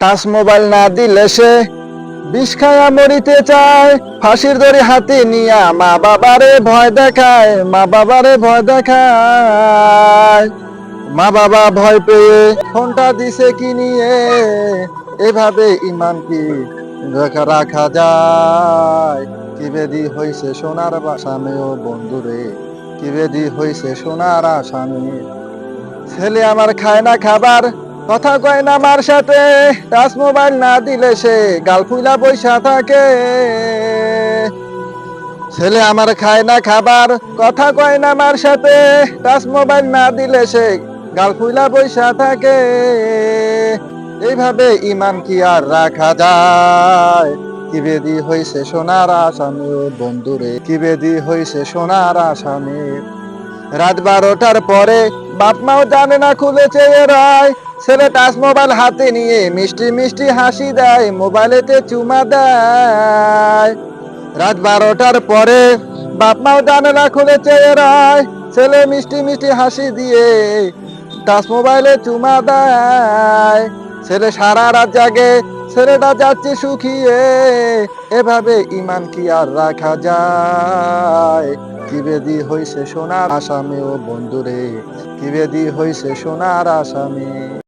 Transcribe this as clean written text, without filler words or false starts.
Touch mobile না দিলে সে বিষ খায়া মরিতে চায়, ফাঁসির দড়ি হাতে নিয়া মা বাবারে ভয় দেখায়, মা বাবারে ভয় দেখায়। মা বাবা ভয় পেয়ে ফোনটা দিছে কি নিয়ে, এভাবে ইমান কি রাখা যায়? কি বেদি হইছে সোনার বাসামে ও বন্ধুরে, কি বেদি হইছে সোনার আসামে। ছেলে আমার খায় না খাবার, কথা কয় না মার সাথে, টাচ মোবাইল না দিলে সে গাল ফুইলা বইসা থাকে। ছেলে আমার খায় না খাবার, কথা কয় না মার সাথে, টাচ মোবাইল না দিলে সে গাল ফুইলা বইসা থাকে। এইভাবে ইমান কি আর রাখা যায়? কি বেদি হইছে সোনার আসামে ও বন্ধুরে, কি বেদি হইছে সোনার আসামে। রাত 12টার পরে বাপ মাও জানে না, খুলে চেয়ে রয়। ছেলে টাচ মোবাইল হাতে নিয়ে মিষ্টি মিষ্টি হাসি দেয়, মোবাইলেতে চুমা দেয়। রাত 12টার পরে বাপ মাও জানে না, খুলে চেয়ে রয়। ছেলে মিষ্টি মিষ্টি হাসি দিয়ে টাচ মোবাইলে চুমা দেয়। ছেলে সারা রাত জাগে, ছেলেটা যাচ্ছে শুকিয়ে। এভাবে ইমান কি আর রাখা যায়? কি বেদি হইছে সোনার আসামে ও বন্ধুরে, কি বেদি হইছে সোনার আসামে।